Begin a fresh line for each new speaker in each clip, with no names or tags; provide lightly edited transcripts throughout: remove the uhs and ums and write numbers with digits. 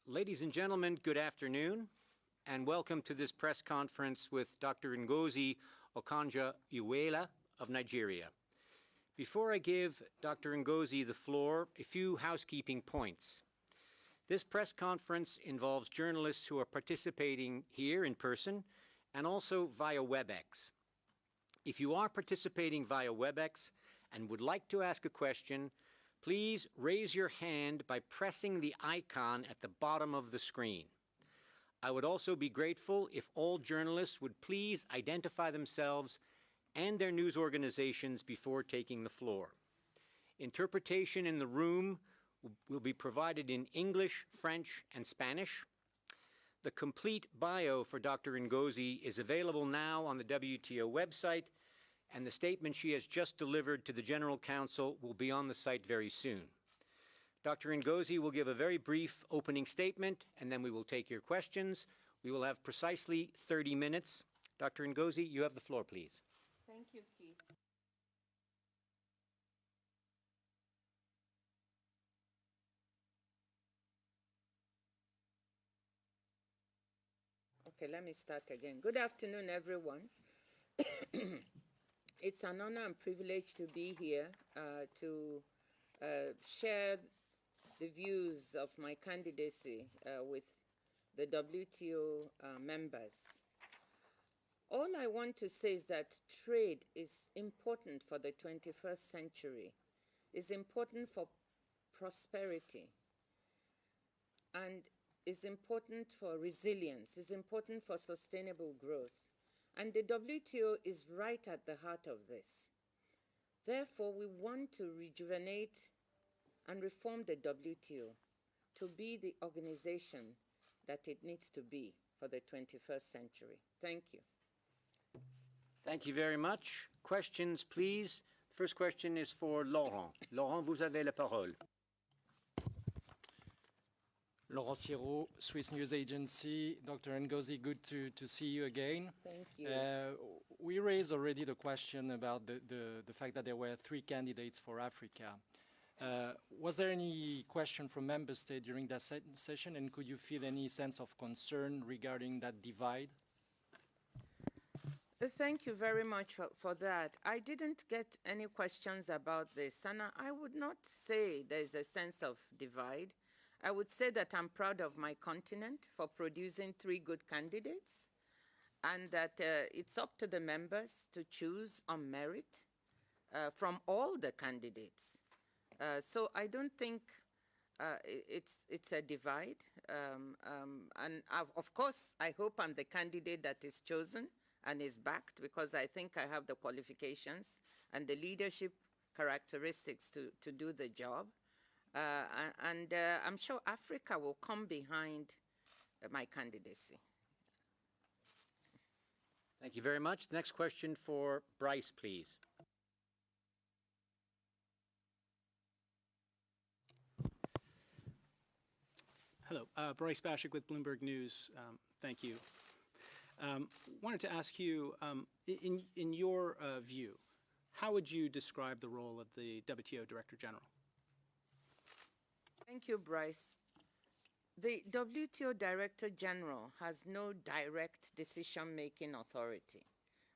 Ladies and gentlemen, good afternoon, and welcome to this press conference with Dr. Ngozi Okonjo-Iweala of Nigeria. Before I give Dr. Ngozi the floor, a few housekeeping points. This press conference involves journalists who are participating here in person and also via WebEx. If you are participating via WebEx and would like to ask a question, please raise your hand by pressing the icon at the bottom of the screen. I would also be grateful if all journalists would please identify themselves and their news organizations before taking the floor. Interpretation in the room will be provided in English, French, and Spanish. The complete bio for Dr. Ngozi is available now on the WTO website, and the statement she has just delivered to the General Counsel will be on the site very soon. Dr. Ngozi will give a very brief opening statement, and then we will take your questions. We will have precisely 30 minutes. Dr. Ngozi, you have the floor, please.
Thank you, Keith. Okay, let me start again. Good afternoon, everyone. It's an honor and privilege to be here to share the views of my candidacy with the WTO members. All I want to say is that trade is important for the 21st century. It's important for prosperity, and is important for resilience, is important for sustainable growth. And the WTO is right at the heart of this. Therefore, we want to rejuvenate and reform the WTO to be the organization that it needs to be for the 21st century. Thank you.
Thank you very much. Questions, please. The first question is for Laurent. Laurent, vous avez la parole.
Laurent Siro, Swiss News Agency. Dr. Ngozi, good to see you again.
Thank you.
We raised already the question about the fact that there were 3 candidates for Africa. Was there any question from member states during that session, and could you feel any sense of concern regarding that divide?
Thank you very much for that. I didn't get any questions about this, and I would not say there's a sense of divide. I would say that I'm proud of my continent for producing 3 good candidates, and that it's up to the members to choose on merit from all the candidates. So I don't think it's a divide. And of course, I hope I'm the candidate that is chosen and is backed, because I think I have the qualifications and the leadership characteristics to do the job. And I'm sure Africa will come behind my candidacy.
Thank you very much. The next question for Bryce, please.
Hello, Bryce Bashik with Bloomberg News. Thank you. Wanted to ask you, in your view, how would you describe the role of the WTO Director General?
Thank you, Bryce. The WTO Director General has no direct decision-making authority,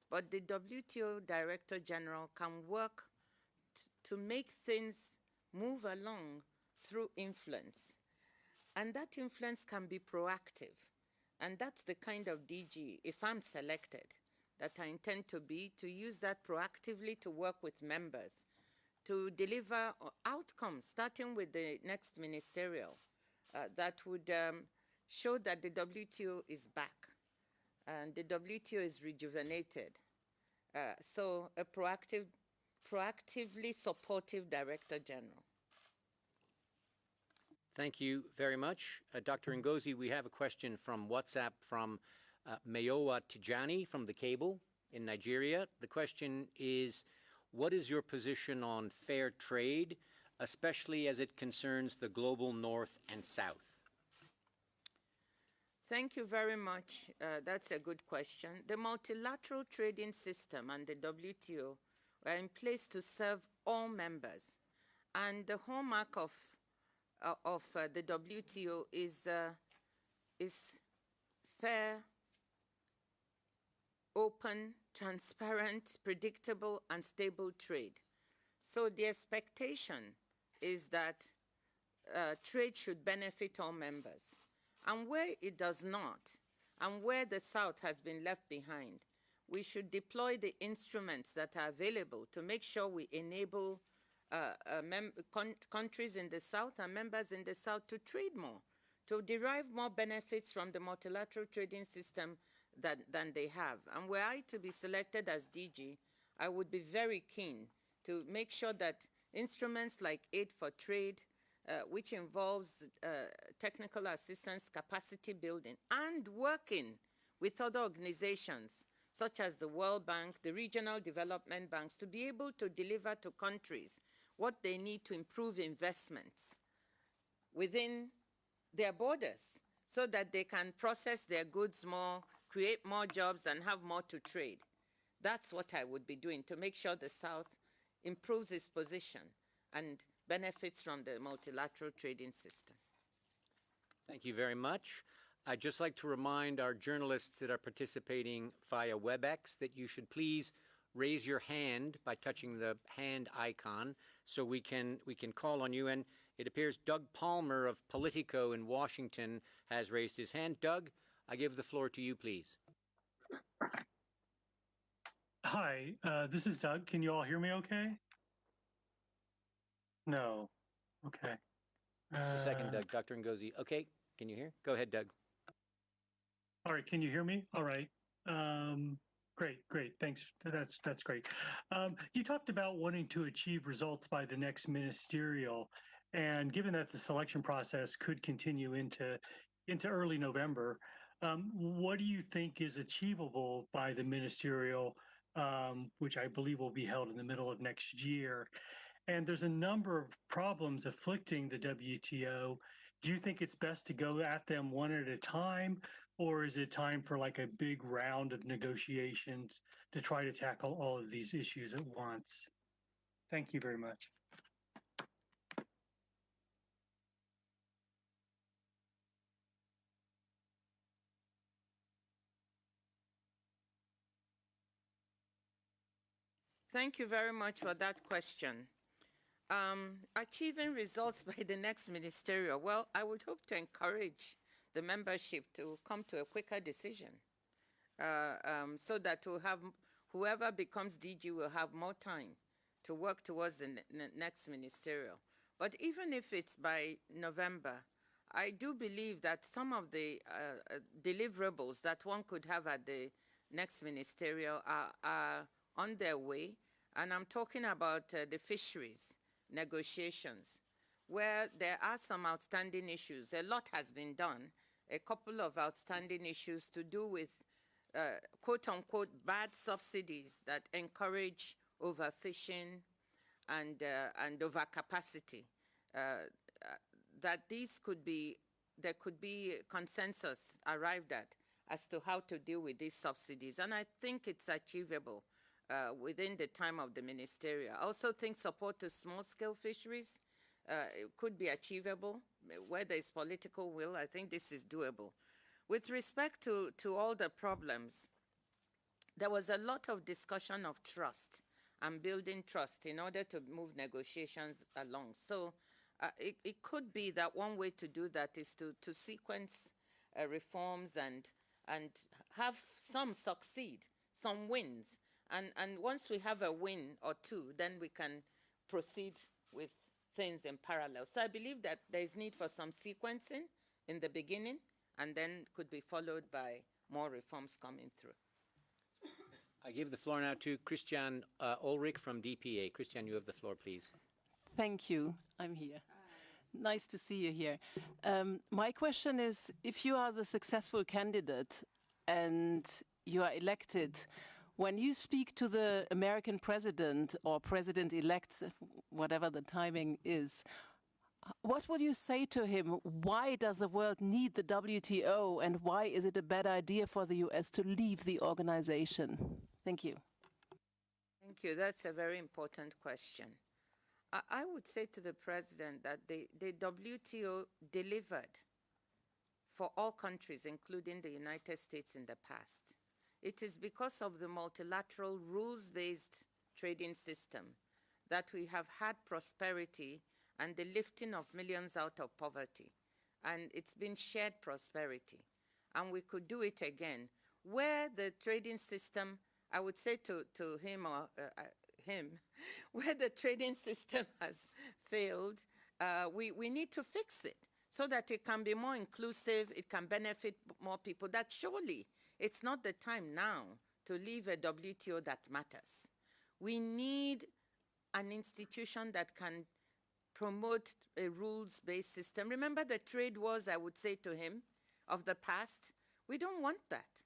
but the WTO Director General can work to make things move along through influence. And that influence can be proactive. And that's the kind of DG, if I'm selected, that I intend to be, to use that proactively to work with members, to deliver outcomes, starting with the next ministerial, that would show that the WTO is back and the WTO is rejuvenated. So a proactively supportive Director General.
Thank you very much. Dr. Ngozi, we have a question from WhatsApp from Mayowa Tijani from The Cable in Nigeria. The question is, what is your position on fair trade, especially as it concerns the global north and south?
Thank you very much. That's a good question. The multilateral trading system and the WTO are in place to serve all members. And the hallmark of of the WTO is fair, open, transparent, predictable, and stable trade. So the expectation is that trade should benefit all members. And where it does not, and where the South has been left behind, we should deploy the instruments that are available to make sure we enable countries in the South and members in the South to trade more, to derive more benefits from the multilateral trading system than they have. And were I to be selected as DG, I would be very keen to make sure that instruments like Aid for Trade, which involves technical assistance, capacity building, and working with other organizations such as the World Bank, the regional development banks, to be able to deliver to countries what they need to improve investments within their borders so that they can process their goods more, create more jobs, and have more to trade. That's what I would be doing to make sure the South improves its position and benefits from the multilateral trading system.
Thank you very much. I'd just like to remind our journalists that are participating via WebEx that you should please raise your hand by touching the hand icon so we can call on you. And it appears Doug Palmer of Politico in Washington has raised his hand. Doug, I give the floor to you, please.
Hi, this is Doug. Can you all hear me okay? No. Okay.
Just a second, Doug. Dr. Ngozi. Okay, can you hear? Go ahead, Doug.
All right, can you hear me? All right. Great. Thanks. That's great. You talked about wanting to achieve results by the next ministerial, and given that the selection process could continue into early November, what do you think is achievable by the ministerial, which I believe will be held in the middle of next year? And there's a number of problems afflicting the WTO. Do you think it's best to go at them one at a time, or is it time for like a big round of negotiations to try to tackle all of these issues at once? Thank you very much.
Thank you very much for that question. Achieving results by the next ministerial, well, I would hope to encourage the membership to come to a quicker decision so that we'll have, whoever becomes DG will have more time to work towards the next ministerial. But even if it's by November, I do believe that some of the deliverables that one could have at the next ministerial are on their way. And I'm talking about the fisheries negotiations, where there are some outstanding issues. A lot has been done. A couple of outstanding issues to do with quote-unquote bad subsidies that encourage overfishing and overcapacity. That there could be consensus arrived at as to how to deal with these subsidies. And I think it's achievable within the time of the ministerial. I also think support to small-scale fisheries it could be achievable. Where there is political will, I think this is doable. With respect to all the problems, there was a lot of discussion of trust and building trust in order to move negotiations along. So it could be that one way to do that is to sequence reforms and have some succeed, some wins. And once we have a win or two, then we can proceed with things in parallel. So I believe that there is need for some sequencing in the beginning, and then could be followed by more reforms coming through.
I give the floor now to Christian Ulrich from DPA. Christian, you have the floor, please.
Thank you. I'm here. Nice to see you here. My question is, if you are the successful candidate and you are elected, when you speak to the American president or president-elect, whatever the timing is, what would you say to him? Why does the world need the WTO, and why is it a bad idea for the US to leave the organization? Thank you.
Thank you. That's a very important question. I would say to the president that the WTO delivered for all countries, including the United States in the past. It is because of the multilateral rules-based trading system that we have had prosperity and the lifting of millions out of poverty. And it's been shared prosperity. And we could do it again. Where the trading system, I would say to him or him, where the trading system has failed, we need to fix it so that it can be more inclusive, it can benefit more people. That surely it's not the time now to leave a WTO that matters. We need an institution that can promote a rules-based system. Remember the trade wars, I would say to him, of the past? We don't want that.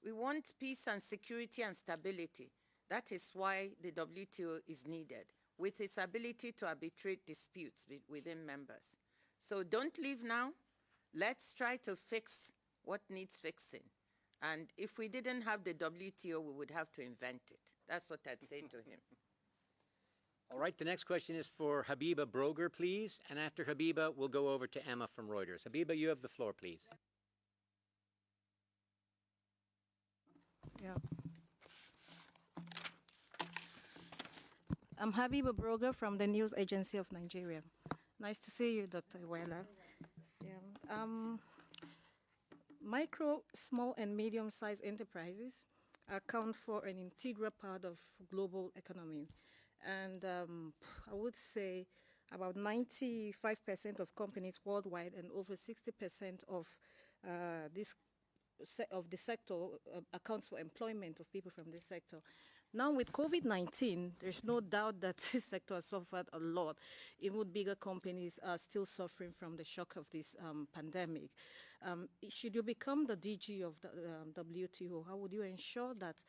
We want peace and security and stability. That is why the WTO is needed, with its ability to arbitrate disputes within members. So don't leave now. Let's try to fix what needs fixing. And if we didn't have the WTO, we would have to invent it. That's what I'd say to him.
All right, the next question is for Habiba Broger, please. And after Habiba, we'll go over to Emma from Reuters. Habiba, you have the floor, please.
Yeah. I'm Habiba Broger from the News Agency of Nigeria. Nice to see you, Dr. Iweala. Yeah. Micro, small, and medium-sized enterprises account for an integral part of global economy. And I would say about 95% of companies worldwide and over 60% of the sector accounts for employment of people from this sector. Now with COVID-19, there's no doubt that this sector has suffered a lot. Even bigger companies are still suffering from the shock of this pandemic. Should you become the DG of the WTO, how would you ensure that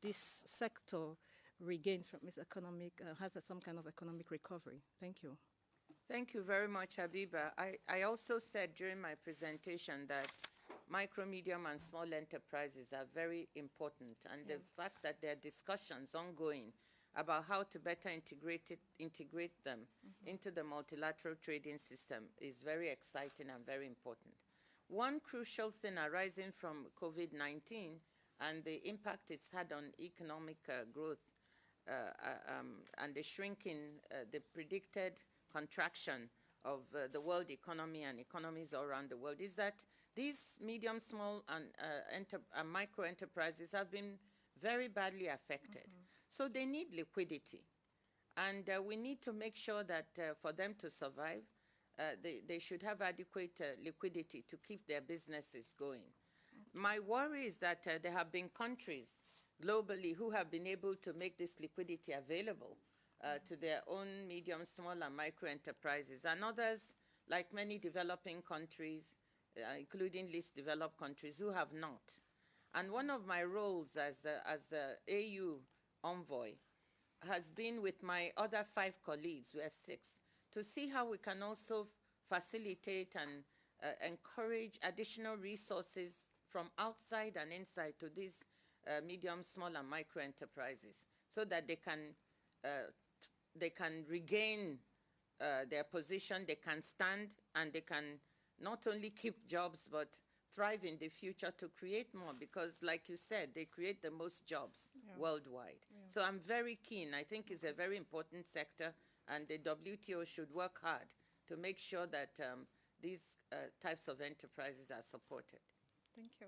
this sector regains from its economic, has some kind of economic recovery? Thank you.
Thank you very much, Habiba. I also said during my presentation that micro, medium, and small enterprises are very important. And the fact that there are discussions ongoing about how to better integrate them into the multilateral trading system is very exciting and very important. One crucial thing arising from COVID-19 and the impact it's had on economic growth and the shrinking, the predicted contraction of the world economy and economies all around the world is that these medium, small, and micro enterprises have been very badly affected. So they need liquidity. And we need to make sure that for them to survive, they should have adequate liquidity to keep their businesses going. My worry is that there have been countries globally who have been able to make this liquidity available to their own medium, small, and micro enterprises, and others, like many developing countries, including least developed countries, who have not. And one of my roles as a AU envoy has been with my other 5 colleagues, we are 6, to see how we can also facilitate and encourage additional resources from outside and inside to these medium, small, and micro enterprises, so that they can regain their position, they can stand, and they can not only keep jobs, but thrive in the future to create more, because like you said, they create the most jobs worldwide. So I'm very keen. I think it's a very important sector, and the WTO should work hard to make sure that these types of enterprises are supported.
Thank you.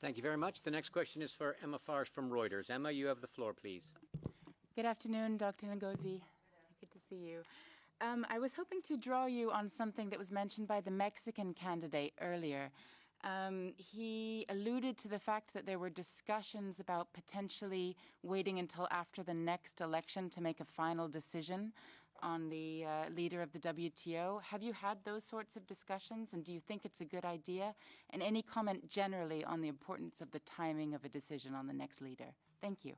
Thank you very much. The next question is for Emma Farsh from Reuters. Emma, you have the floor, please.
Good afternoon, Dr. Ngozi. Good to see you. I was hoping to draw you on something that was mentioned by the Mexican candidate earlier. He alluded to the fact that there were discussions about potentially waiting until after the next election to make a final decision on the leader of the WTO. Have you had those sorts of discussions, and do you think it's a good idea? And any comment generally on the importance of the timing of a decision on the next leader? Thank you.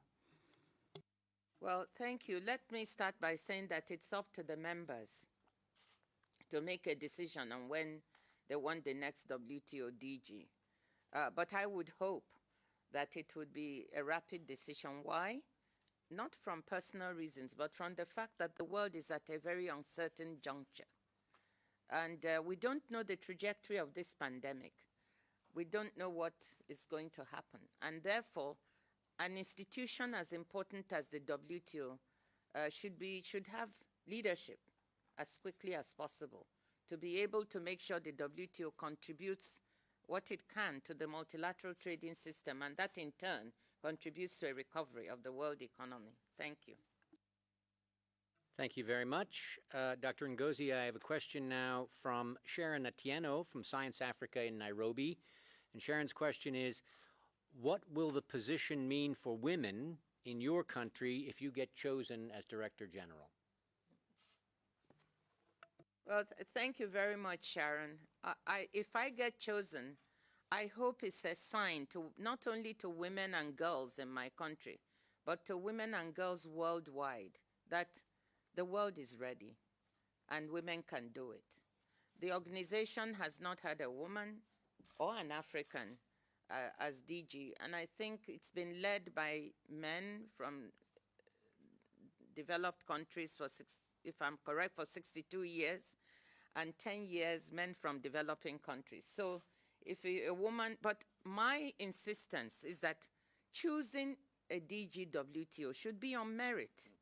Well, thank you. Let me start by saying that it's up to the members to make a decision on when they want the next WTO DG. But I would hope that it would be a rapid decision. Why? not from personal reasons, but from the fact that the world is at a very uncertain juncture. And we don't know the trajectory of this pandemic. We don't know what is going to happen. And therefore, an institution as important as the WTO should have leadership as quickly as possible to be able to make sure the WTO contributes what it can to the multilateral trading system, and that in turn contributes to a recovery of the world economy. Thank you.
Thank you very much. Dr. Ngozi, I have a question now from Sharon Atieno from Science Africa in Nairobi. And Sharon's question is, what will the position mean for women in your country if you get chosen as Director General?
Well, thank you very much, Sharon. If I get chosen, I hope it's a sign to not only to women and girls in my country, but to women and girls worldwide that the world is ready and women can do it. The organization has not had a woman or an African as DG, and I think it's been led by men from developed countries for, if I'm correct, for 62 years, and 10 years men from developing countries. So if a woman, but my insistence is that choosing a DG WTO should be on merit.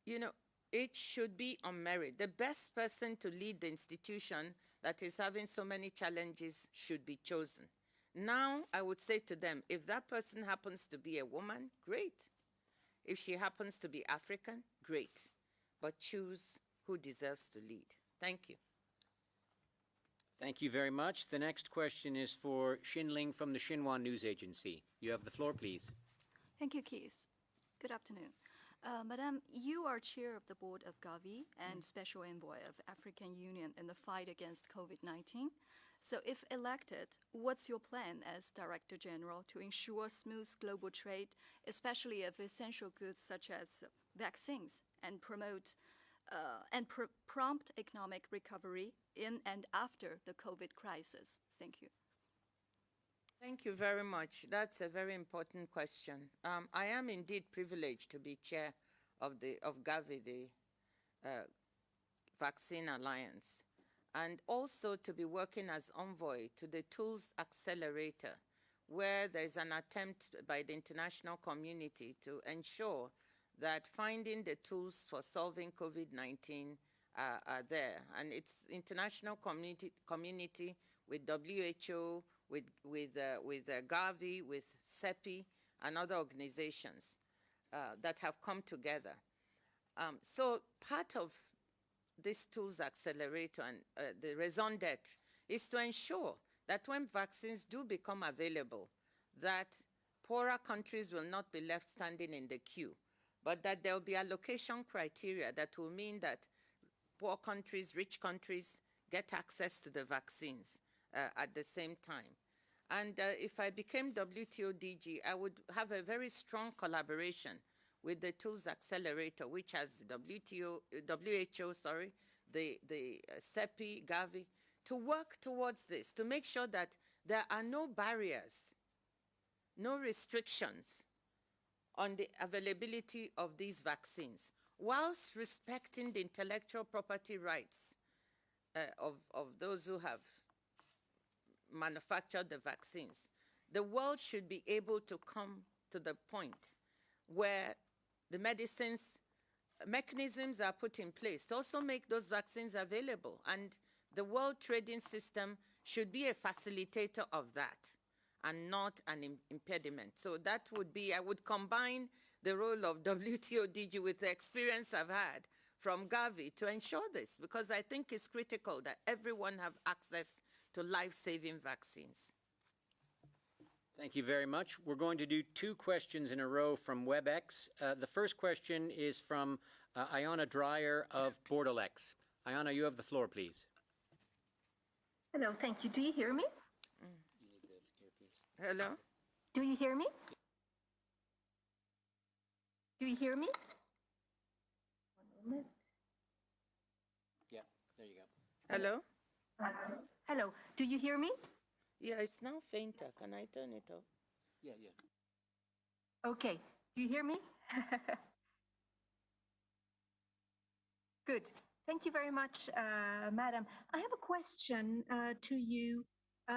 You know, it should be on merit. The best person to lead the institution that is having so many challenges should be chosen. Now, I would say to them, if that person happens to be a woman, great. If she happens to be African, great. But choose who deserves to lead. Thank you.
Thank you very much. The next question is for Xin Ling from the Xinhua News Agency. You have the floor, please.
Thank you, Keith. Good afternoon. Madam, you are chair of the board of Gavi and special envoy of African Union in the fight against COVID-19. So if elected, what's your plan as Director General to ensure smooth global trade, especially of essential goods such as vaccines, and promote prompt economic recovery in and after the COVID crisis? Thank you.
Thank you very much. That's a very important question. I am indeed privileged to be chair of Gavi, the Vaccine Alliance, and also to be working as envoy to the Tools Accelerator, where there's an attempt by the international community to ensure that finding the tools for solving COVID-19 are there. And it's international community with WHO, with Gavi, with CEPI, and other organizations that have come together. So part of this Tools Accelerator and the raison d'etre is to ensure that when vaccines do become available, that poorer countries will not be left standing in the queue, but that there will be allocation criteria that will mean that poor countries, rich countries get access to the vaccines at the same time. And if I became WTO DG, I would have a very strong collaboration with the Tools Accelerator, which has WHO, the CEPI, Gavi, to work towards this, to make sure that there are no barriers, no restrictions on the availability of these vaccines, whilst respecting the intellectual property rights of those who have manufactured the vaccines. The world should be able to come to the point where the mechanisms are put in place to also make those vaccines available. And the World Trading System should be a facilitator of that and not an impediment. So that would be, I would combine the role of WTO DG with the experience I've had from Gavi to ensure this, because I think it's critical that everyone have access to life-saving vaccines.
Thank you very much. We're going to do two questions in a row from WebEx. The first question is from Ayana Dreyer of Bordelex. Ayana, you have the floor, please.
Hello, thank you. Do you hear me?
Hello?
Do you hear me? Do you hear me? 1 moment.
Yeah, there you go.
Hello?
Hello, do you hear me?
Yeah, it's now fainter. Can I turn it off?
Yeah.
Okay, Do you hear me? Good. Thank you very much, Madam. I have a question to you.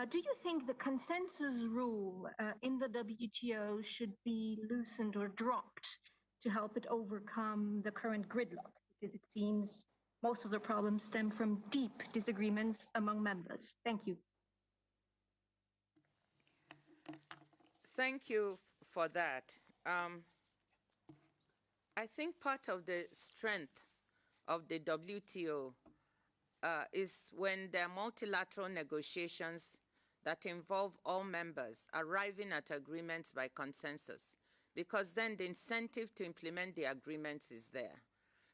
Do you think the consensus rule in the WTO should be loosened or dropped to help it overcome the current gridlock? Because it seems most of the problems stem from deep disagreements among members. Thank you.
Thank you for that. I think part of the strength of the WTO is when there are multilateral negotiations that involve all members arriving at agreements by consensus, because then the incentive to implement the agreements is there.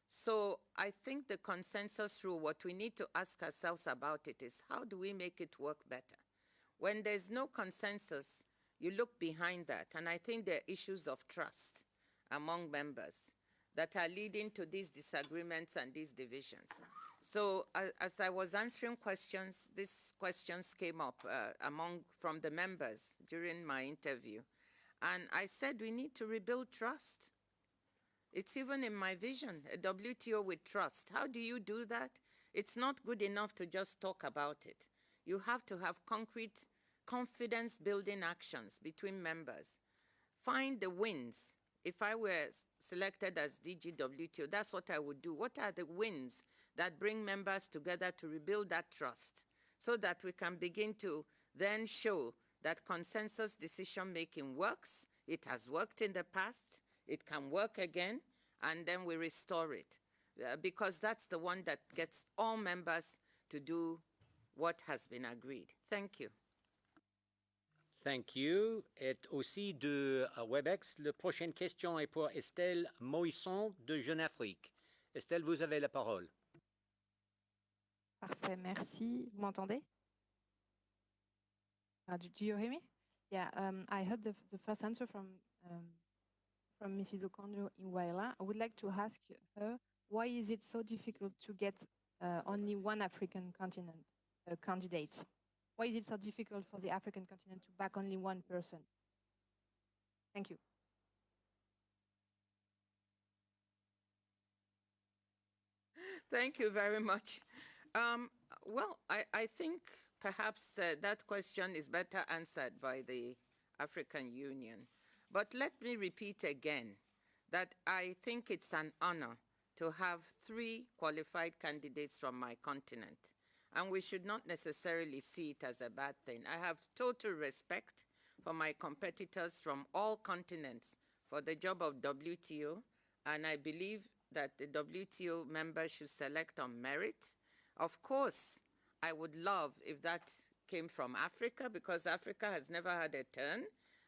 So I think the consensus rule, what we need to ask ourselves about it is, how do we make it work better? When there's no consensus, you look behind that, and I think there are issues of trust among members that are leading to these disagreements and these divisions. So as I was answering questions, these questions came up from the members during my interview. And I said we need to rebuild trust. It's even in my vision, a WTO with trust. How do you do that? It's not good enough to just talk about it. You have to have concrete confidence-building actions between members. Find the wins. If I were selected as DG WTO, that's what I would do. What are the wins that bring members together to rebuild that trust so that we can begin to then show that consensus decision-making works, it has worked in the past, it can work again, and then we restore it. Because that's the one that gets all members to do what has been agreed. Thank you.
Thank you. Et aussi de WebEx, la prochaine question est pour Estelle Moisson de Jeune Afrique. Estelle, vous avez la parole.
Parfait, merci. Vous m'entendez? Do you hear me? Yeah, I heard the first answer from Mrs. Okonjo-Iweala. I would like to ask her, why is it so difficult to get only one African continent candidate? Why is it so difficult for the African continent to back only one person? Thank you.
Thank you very much. Well, I think perhaps that question is better answered by the African Union. But let me repeat again that I think it's an honor to have 3 qualified candidates from my continent. And we should not necessarily see it as a bad thing. I have total respect for my competitors from all continents for the job of WTO, and I believe that the WTO members should select on merit. Of course, I would love if that came from Africa, because Africa has never had a turn.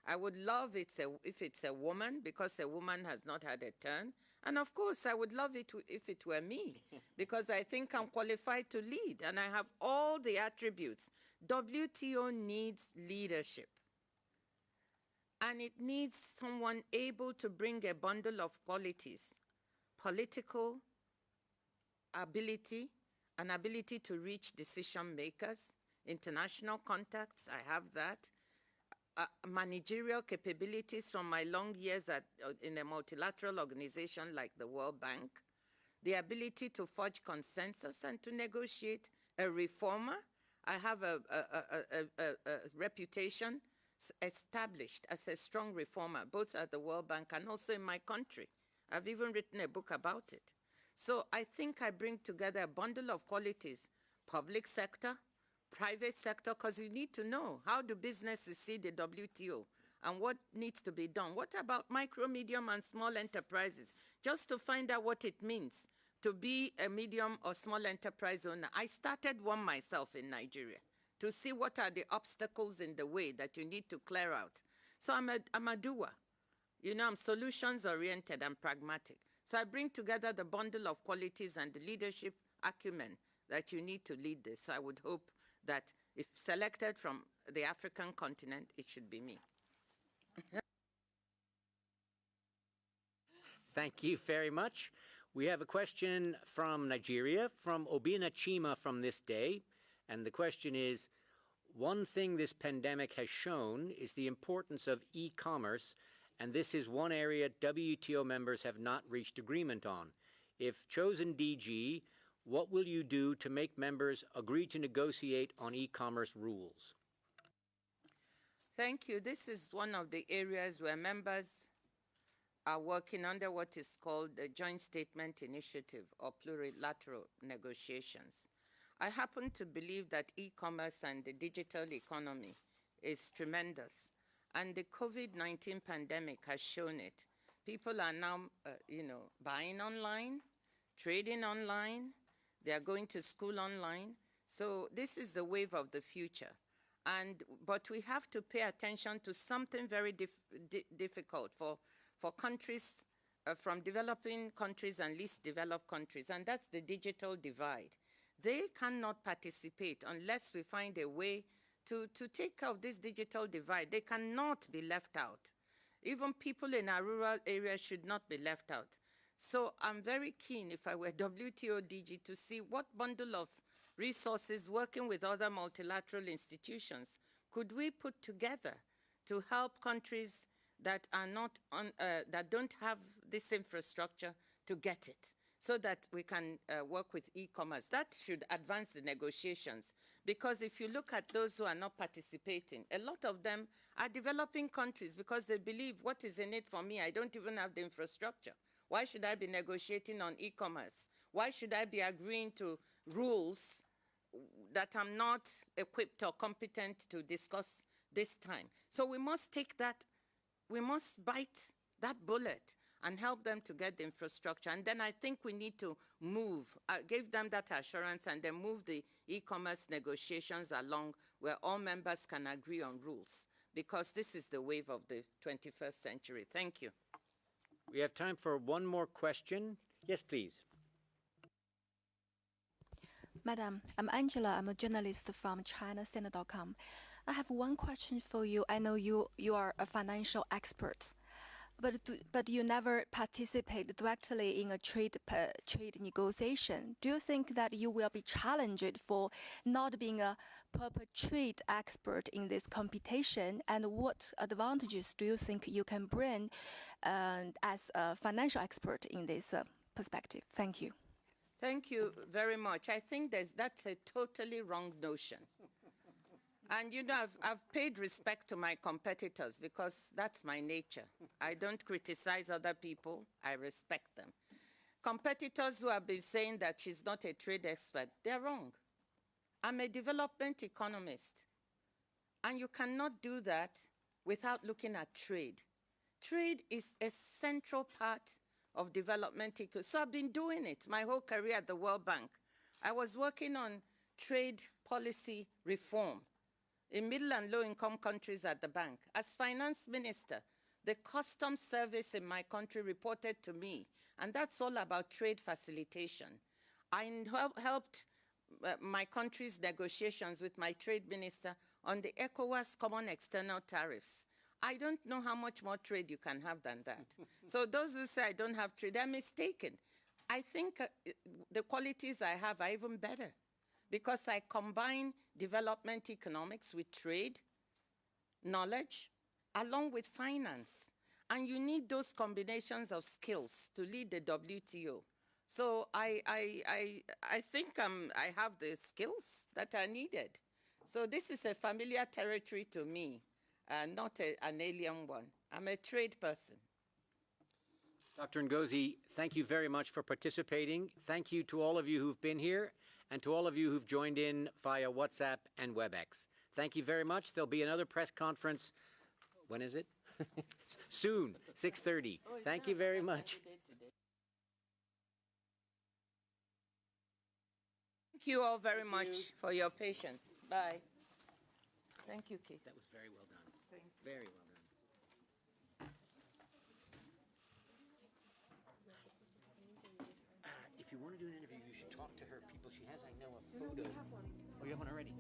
I would love if it's a woman, because a woman has not had a turn. And of course, I would love it if it were me, because I think I'm qualified to lead, and I have all the attributes. WTO needs leadership. And it needs someone able to bring a bundle of qualities: political ability, an ability to reach decision makers, international contacts, I have that, managerial capabilities from my long years in a multilateral organization like the World Bank, the ability to forge consensus and to negotiate a reformer. I have a reputation established as a strong reformer, both at the World Bank and also in my country. I've even written a book about it. So I think I bring together a bundle of qualities: public sector, private sector, because you need to know, how do businesses see the WTO and what needs to be done? What about micro, medium, and small enterprises? Just to find out what it means to be a medium or small enterprise owner. I started one myself in Nigeria to see what are the obstacles in the way that you need to clear out. So I'm a doer. You know, I'm solutions-oriented and pragmatic. So I bring together the bundle of qualities and the leadership acumen that you need to lead this. So I would hope that if selected from the African continent, it should be me.
Thank you very much. We have a question from Nigeria, from Obina Chima from This Day. And the question is, one thing this pandemic has shown is the importance of e-commerce and this is one area WTO members have not reached agreement on. If chosen DG, what will you do to make members agree to negotiate on e-commerce rules?
Thank you. This is one of the areas where members are working under what is called the Joint Statement Initiative or plurilateral negotiations. I happen to believe that e-commerce and the digital economy is tremendous, and the COVID-19 pandemic has shown it. People are now, buying online, trading online, they are going to school online. So this is the wave of the future. But we have to pay attention to something very difficult for countries, from developing countries and least developed countries, and that's the digital divide. They cannot participate unless we find a way to take out this digital divide. They cannot be left out. Even people in our rural areas should not be left out. So I'm very keen, if I were WTO DG, to see what bundle of resources working with other multilateral institutions could we put together to help countries that are not that don't have this infrastructure to get it, so that we can work with e-commerce. That should advance the negotiations, because if you look at those who are not participating, a lot of them are developing countries because they believe, what is in it for me? I don't even have the infrastructure. Why should I be negotiating on e-commerce? Why should I be agreeing to rules that I'm not equipped or competent to discuss this time? So we must take that, we must bite that bullet and help them to get the infrastructure. And then I think we need to move, give them that assurance, and then move the e-commerce negotiations along where all members can agree on rules, because this is the wave of the 21st century. Thank you.
We have time for one more question. Yes, please.
Madam, I'm Angela. I'm a journalist from ChinaSender.com. I have one question for you. I know you are a financial expert, but you never participate directly in a trade negotiation. Do you think that you will be challenged for not being a proper trade expert in this competition? And what advantages do you think you can bring as a financial expert in this perspective? Thank you.
Thank you very much. I think that's a totally wrong notion. And I've paid respect to my competitors because that's my nature. I don't criticize other people, I respect them. Competitors who have been saying that she's not a trade expert, they're wrong. I'm a development economist. And you cannot do that without looking at trade. Trade is a central part of development. So I've been doing it my whole career at the World Bank. I was working on trade policy reform in middle and low-income countries at the bank. As finance minister, the customs service in my country reported to me, and that's all about trade facilitation. I helped my country's negotiations with my trade minister on the ECOWAS common external tariffs. I don't know how much more trade you can have than that. So those who say I don't have trade, they're mistaken. I think the qualities I have are even better, because I combine development economics with trade, knowledge, along with finance. And you need those combinations of skills to lead the WTO. So I think I have the skills that are needed. So this is a familiar territory to me, not an alien one. I'm a trade person.
Dr. Ngozi, thank you very much for participating. Thank you to all of you who've been here and to all of you who've joined in via WhatsApp and WebEx. Thank you very much. There'll be another press conference. When is it? Soon, 6:30. Thank you very much.
Thank you all very much for your patience. Bye. Thank you, Keith.
That was very well done. Very well done. If you want to do an interview, you should talk to her. People, she has, I know, a photo. Oh, you have one already?